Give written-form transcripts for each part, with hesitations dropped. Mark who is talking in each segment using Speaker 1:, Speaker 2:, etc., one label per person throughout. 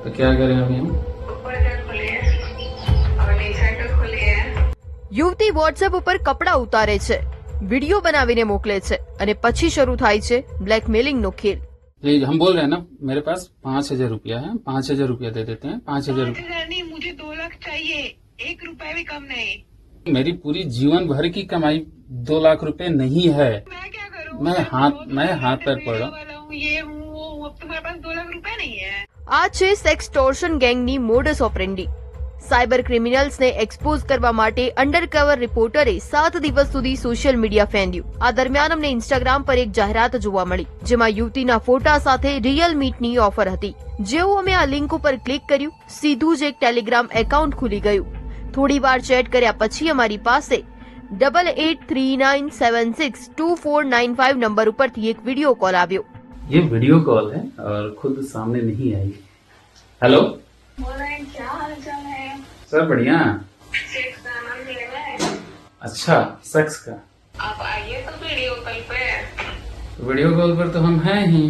Speaker 1: तो क्या करें अभी हम?
Speaker 2: ऊपर का खोलिए और नीचे का खोलिए।
Speaker 3: યુવતી વોટ્સએપ ઉપર કપડાં ઉતારે છે, વિડીયો બનાવીને મોકલે છે અને પછી શરૂ થાય છે બ્લેકમેલિંગનો ખેલ।
Speaker 1: ये हम बोल रहे हैं ना, मेरे पास 5,000 रुपया है, 5,000 रुपया दे देते हैं। 5,000
Speaker 2: 5,000 नहीं, मुझे 2 लाख चाहिए, 1 रुपया भी कम नहीं।
Speaker 1: मेरी पूरी जीवन भर की कमाई 2 लाख रुपए नहीं है।
Speaker 2: मैं क्या करूँ?
Speaker 1: मैं हाथ पैर पड़ रहा हूँ।
Speaker 2: वाला हूँ, ये हूँ वो हूँ, अब तुम्हारे पास 2 लाख रुपया नहीं है।
Speaker 3: આ છે સેક્સટોર્શન ગેંગની મોડસ ઓપરેન્ડી। સાયબર ક્રિમિનલ્સને એક્સપોઝ કરવા માટે અંડરકવર રિપોર્ટરે 7 દિવસ સુધી સોશિયલ મીડિયા ફેંદ્યું। આ દરમિયાન અમને ઇન્સ્ટાગ્રામ પર એક જાહેરાત જોવા મળી, જેમાં યુવતીના ફોટા સાથે રિયલ મીટની ઓફર હતી। જેવું અમે આ લિંક ઉપર ક્લિક કર્યું, સીધું જ એક ટેલિગ્રામ એકાઉન્ટ ખુલી ગયું। થોડી વાર ચેટ કર્યા પછી અમારી પાસે 8839762495 નંબર ઉપરથી એક વિડીયો કોલ આવ્યો।
Speaker 1: ये वीडियो कॉल है और खुद सामने नहीं आई। हेलो
Speaker 2: बोल रहे हैं, क्या हाल चाल है?
Speaker 1: सर, बढ़िया।
Speaker 2: सेक्स का आनंद लेना है?
Speaker 1: अच्छा, सेक्स का
Speaker 2: आप आइए तो वीडियो कॉल पे।
Speaker 1: वीडियो कॉल पर तो हम हैं ही,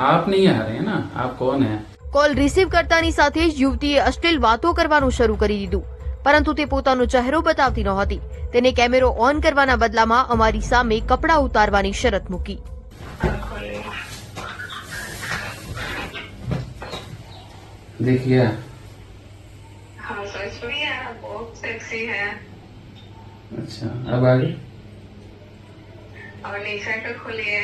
Speaker 1: आप नहीं आ रहे हैं ना। आप कौन है?
Speaker 3: કોલ રિસીવ કરતાની સાથે જ યુવતીએ અશ્લીલ વાતો કરવાનું શરૂ કરી દીધું, પરંતુ તે પોતાનો ચહેરો બતાવતી નહોતી। તેને કેમેરો ઓન કરવાના બદલામાં અમારી સામે કપડાં ઉતારવાની શરત મૂકી।
Speaker 1: देखिए,
Speaker 2: हाँ सच में यार, बहुत सेक्सी है।
Speaker 1: अच्छा अब आगे।
Speaker 2: और नीचे का खोलिए।